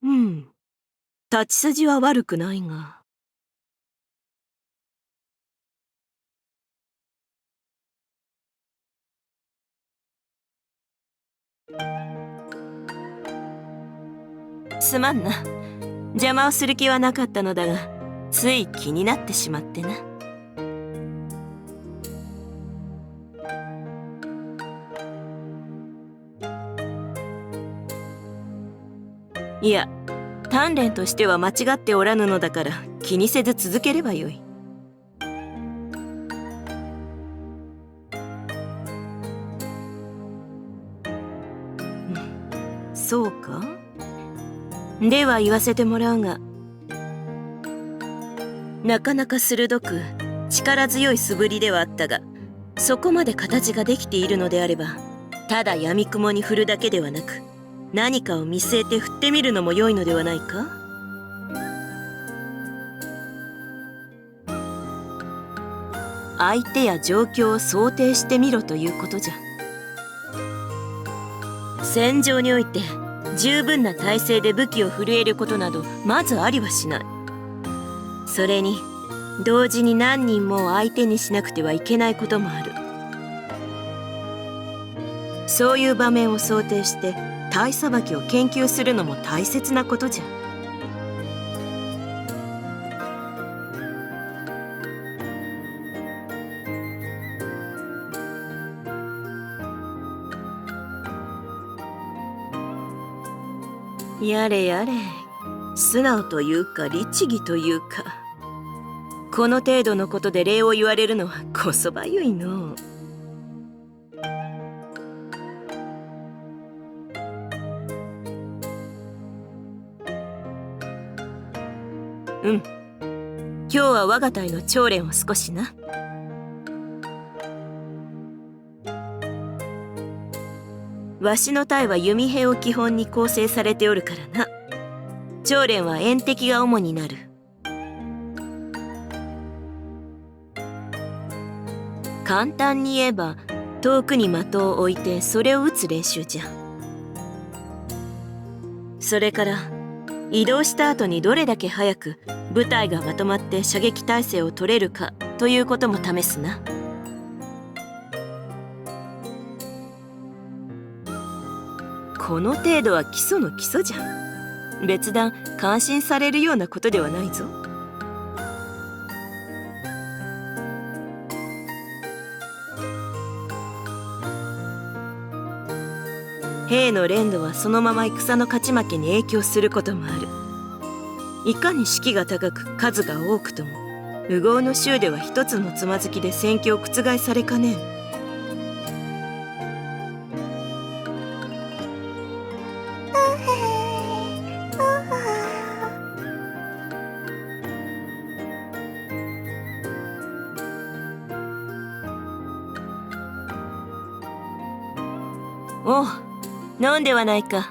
うん。立ち筋は悪くないが。すまんな。邪魔をする気はなかったのだが、つい気になってしまってな。いや、鍛錬としては間違っておらぬのだから気にせず続ければよい。そうか。では言わせてもらうが、なかなか鋭く力強い素振りではあったが、そこまで形ができているのであれば、ただ闇雲に振るだけではなく、何かを見据えて振ってみるのも良いのではないか。相手や状況を想定してみろということじゃ。戦場において十分な体勢で武器を振るえることなどまずありはしない。それに同時に何人も相手にしなくてはいけないこともある。そういう場面を想定して体さばきを研究するのも大切なことじゃ。やれやれ、素直というか律儀というか、この程度のことで礼を言われるのはこそばゆいの。うん。今日は我が隊の長練を少しな。わしの隊は弓兵を基本に構成されておるからな。長練は遠敵が主になる。簡単に言えば遠くに的を置いてそれを撃つ練習じゃ。それから移動した後にどれだけ早く部隊がまとまって射撃態勢を取れるかということも試すな。この程度は基礎の基礎じゃ。別段感心されるようなことではないぞ。兵の練度はそのまま戦の勝ち負けに影響することもある。いかに士気が高く数が多くとも、烏合の衆では一つのつまずきで戦況を覆されかねん。おう、飲んではないか。はい。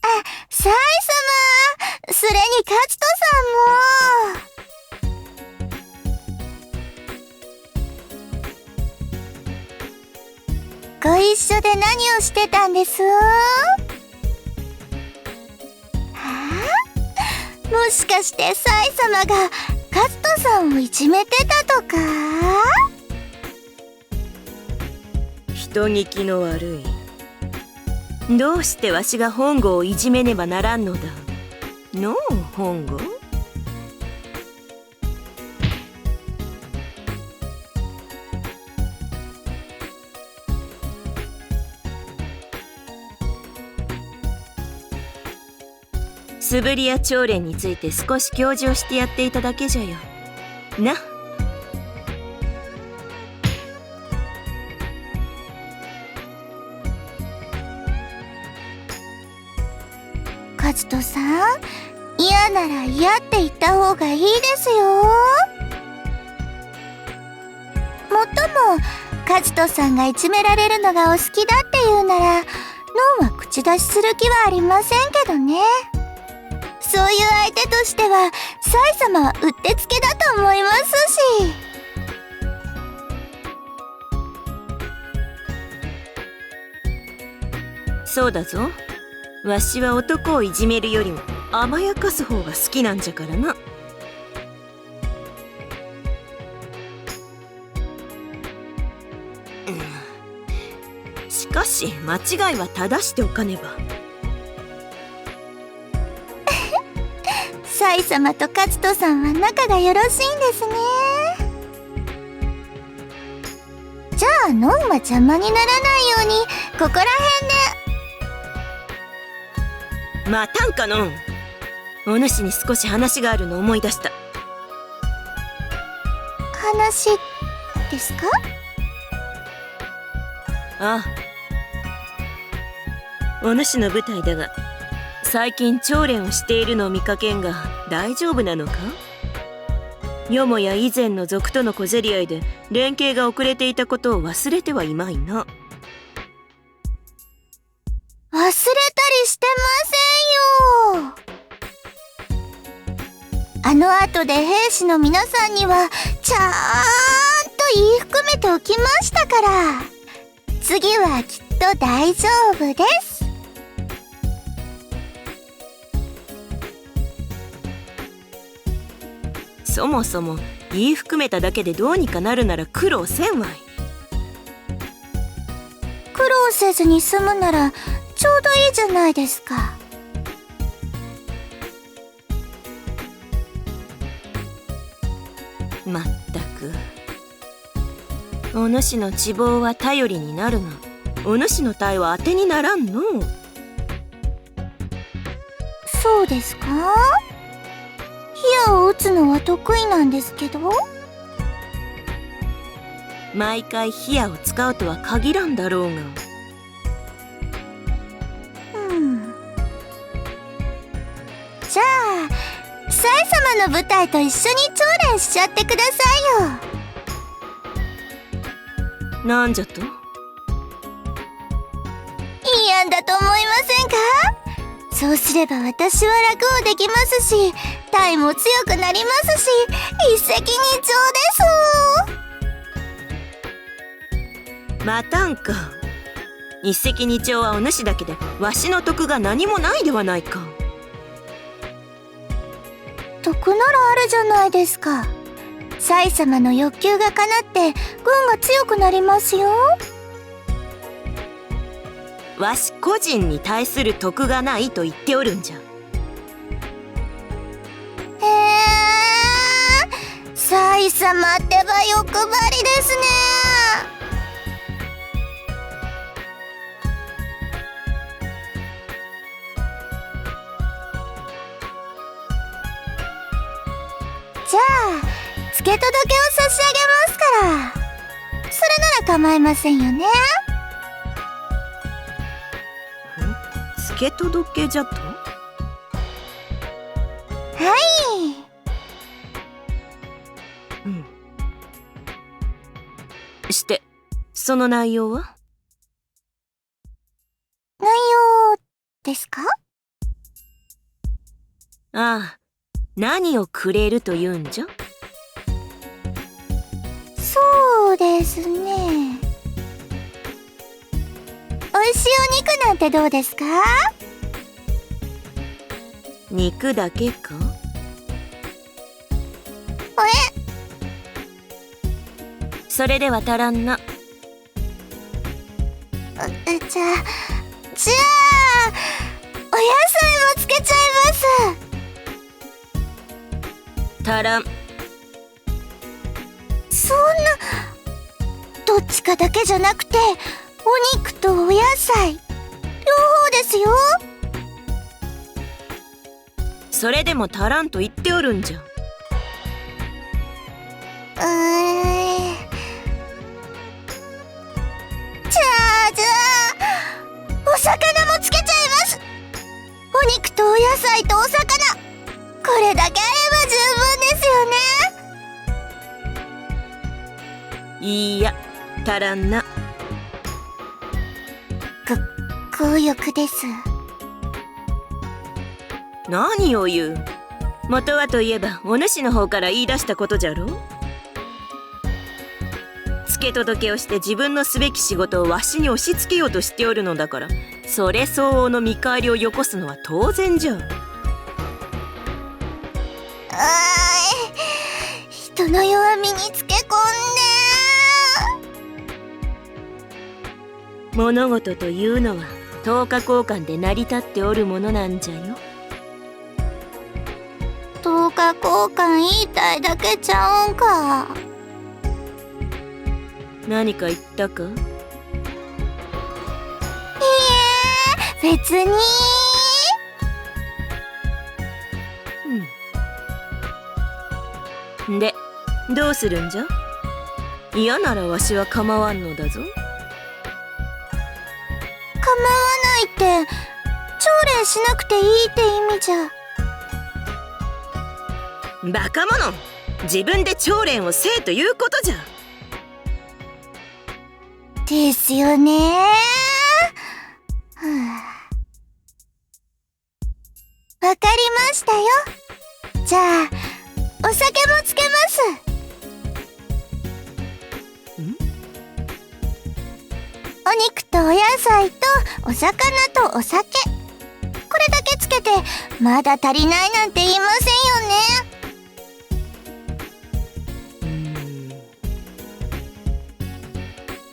あ、サイ様、それに勝人さんも。ご一緒で何をしてたんですはあ？もしかしてサイ様が勝人さんをいじめてたとか？人聞きの悪い。どうしてわしが本郷をいじめねばならんのだのう、本郷。素振りや長練について少し教授をしてやっていただけじゃよ。な。勝人さん、嫌なら嫌って言った方がいいですよ。もっとも勝人さんがいじめられるのがお好きだっていうなら、ノンは口出しする気はありませんけどね。そういう相手としてはサイ様はうってつけだと思いますし。そうだぞ。わしは男をいじめるよりも甘やかす方が好きなんじゃからな。しかし間違いは正しておかねば。サイ様とカズトさんは仲がよろしいんですね。じゃあノンは邪魔にならないようにここら辺で。待たんかのん。お主に少し話があるの思い出した。話ですか？ああ、お主の部隊だが最近調練をしているのを見かけんが大丈夫なのか？よもや以前の賊との小競り合いで連携が遅れていたことを忘れてはいまいな。忘れたりしてませんよ。あの後で兵士の皆さんにはちゃーんと言い含めておきましたから、次はきっと大丈夫です。そもそも言い含めただけでどうにかなるなら苦労せんわい。苦労せずに済むならちょうどいいじゃないですか。まったく、お主の知望は頼りになるが、お主の体は当てにならんの。そうですか？火を打つのは得意なんですけど。毎回火矢を使うとは限らんだろうが。じゃあサイ様の部隊と一緒に調練しちゃってくださいよ。なんじゃと？いい案だと思いませんか？そうすれば私は楽をできますし、隊も強くなりますし、一石二鳥です。待たんか。一石二鳥はお主だけでわしの得が何もないではないか。得ならあるじゃないですか。サイ様の欲求が叶って軍が強くなりますよ。わし個人に対する得がないと言っておるんじゃ。サイ様ってば欲張りですね。じゃあ付け届けを差し上げますから、それなら構いませんよね。付け届けじゃと？はい。してその内容は？内容ですか？ああ、何をくれるというんじゃ？そうですね。美味しいお肉なんてどうですか？肉だけか？それでは足らんな。じゃあお野菜もつけちゃいます。足らん。そんな、どっちかだけじゃなくてお肉とお野菜両方ですよ。それでも足らんと言っておるんじゃ。じゃあお魚もつけちゃいます。お肉とお野菜とお魚、これだけあれば十分ですよね。いいや、足らんな。強欲です。何を言う。元はといえばお主の方から言い出したことじゃろ。付け届けをして自分のすべき仕事をわしに押し付けようとしておるのだから、それ相応の見返りをよこすのは当然じゃ。人の弱みにつけ込んで。物事というのは等価交換で成り立っておるものなんじゃよ。等価交換言いたいだけちゃうんか。何か言ったか？別に。で、どうするんじゃ？嫌ならわしは構わんのだぞ。構わないって、朝礼しなくていいって意味じゃ。バカ者！自分で長練をせえということじゃ。ですよね。わかりましたよ。じゃあお酒もつけます。お肉とお野菜とお魚とお酒、これだけつけてまだ足りないなんて言いませんよ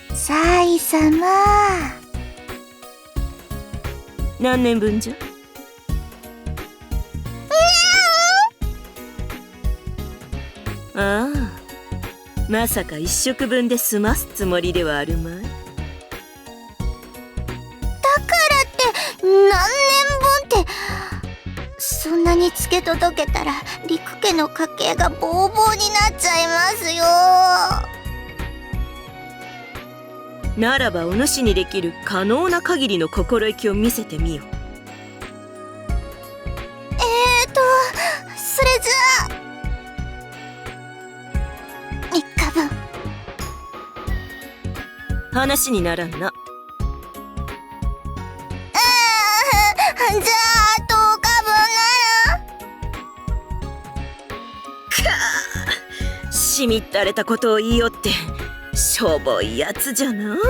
ね。サイ様、何年分じゃ？ああ、まさか一食分で済ますつもりではあるまい。だからって何年分って、そんなにつけ届けたら陸家の家計がボーボーになっちゃいますよ。ならばお主にできる可能な限りの心意気を見せてみよ。それじゃあ3日分。話にならんな。じゃあ10日分なら。しみったれたことを言いよってしょぼいやつじゃな。ほ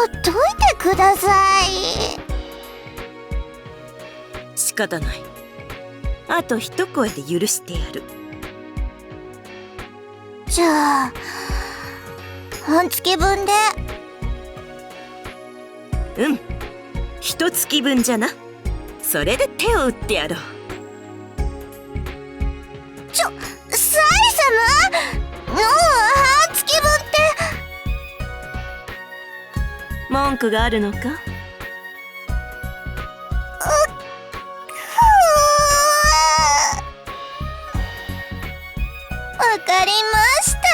っといてください。仕方ない。あと一声で許してやる。じゃあ半月分で。一月分じゃな。それで手を打ってやろう。サイ様、半月分って。文句があるのか？わかりましたよ。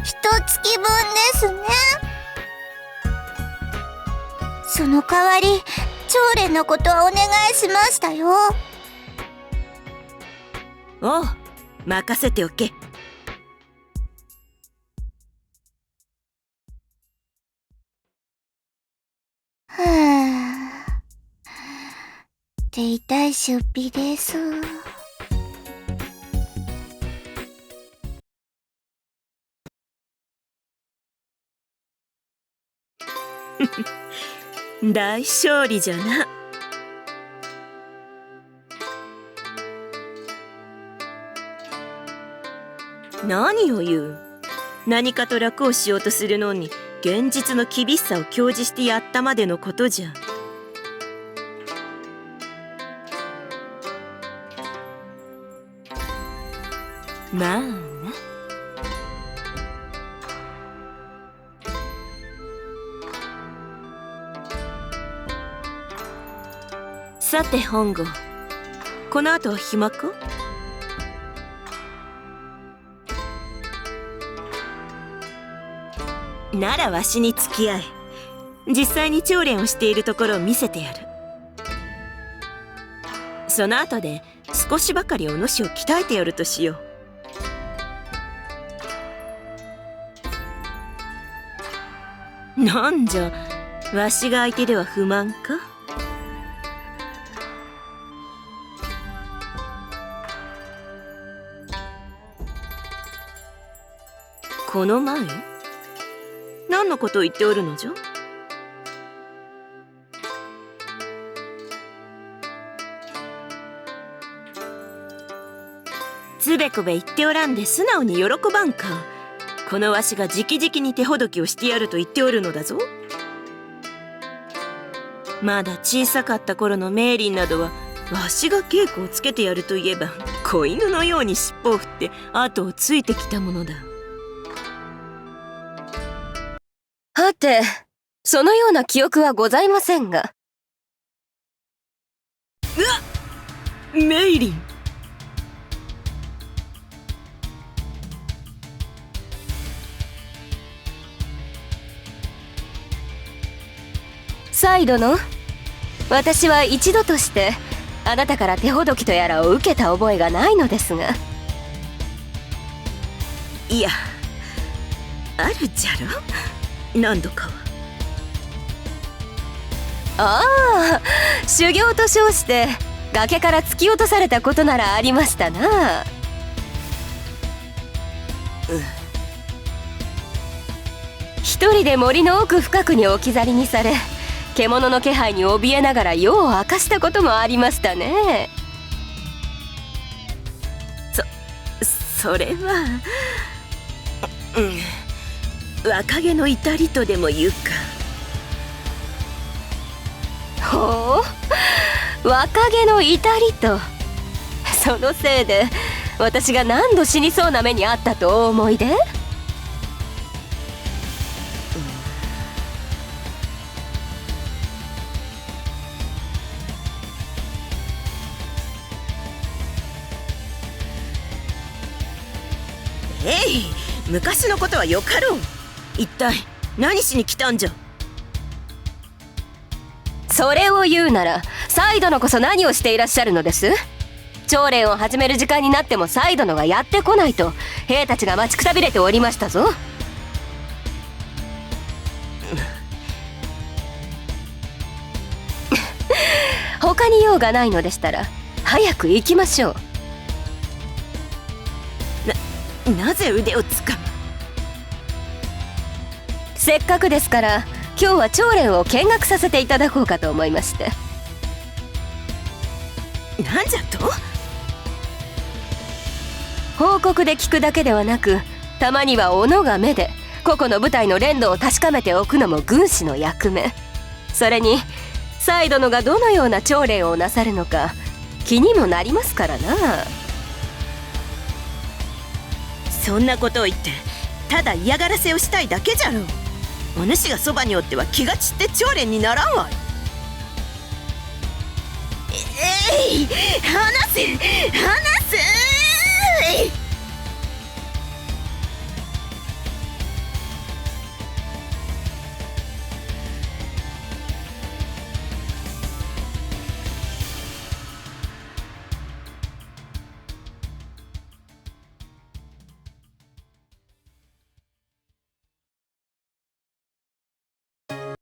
一月分ですね。その代わり長練のことはお願いしましたよ。おう、任せておけ。手痛い出費です。大勝利じゃな。何を言う。何かと楽をしようとするのに現実の厳しさを享受してやったまでのことじゃ。まあな。さて本郷、この後は暇か？ならわしに付き合え。実際に長練をしているところを見せてやる。その後で少しばかりお主を鍛えてやるとしよう。なんじゃ、わしが相手では不満か？この前？何何のことを言っておるのじゃ。つべこべ言っておらんで素直に喜ばんか。このわしが直々に手ほどきをしてやると言っておるのだぞ。まだ小さかった頃のメイリンなどはわしが稽古をつけてやると言えば子犬のように尻尾を振って後をついてきたものだ。はて、そのような記憶はございませんが。メイリン。サイ殿、私は一度としてあなたから手ほどきとやらを受けた覚えがないのですが。いや、あるじゃろ、何度かは。ああ、修行と称して崖から突き落とされたことならありましたな。一人で森の奥深くに置き去りにされ、獣の気配に怯えながら夜を明かしたこともありましたね。それは若気の至りとでも言うか。ほう、若気の至りと。そのせいで私が何度死にそうな目にあったとお思いで。昔のことはよかろう。一体何しに来たんじゃ。それを言うならサイドのこそ何をしていらっしゃるのです。朝練を始める時間になってもサイドのがやってこないと兵たちが待ちくたびれておりましたぞ。他に用がないのでしたら早く行きましょう。なぜ腕をつかむ。せっかくですから今日は長練を見学させていただこうかと思いまして。なんじゃと。報告で聞くだけではなく、たまには斧が目で個々の部隊の練度を確かめておくのも軍師の役目。それにサイドのがどのような長練をなさるのか気にもなりますからな。そんなことを言ってただ嫌がらせをしたいだけじゃろう。お主がそばにおっては気が散って長練にならんわい。離せ離せ。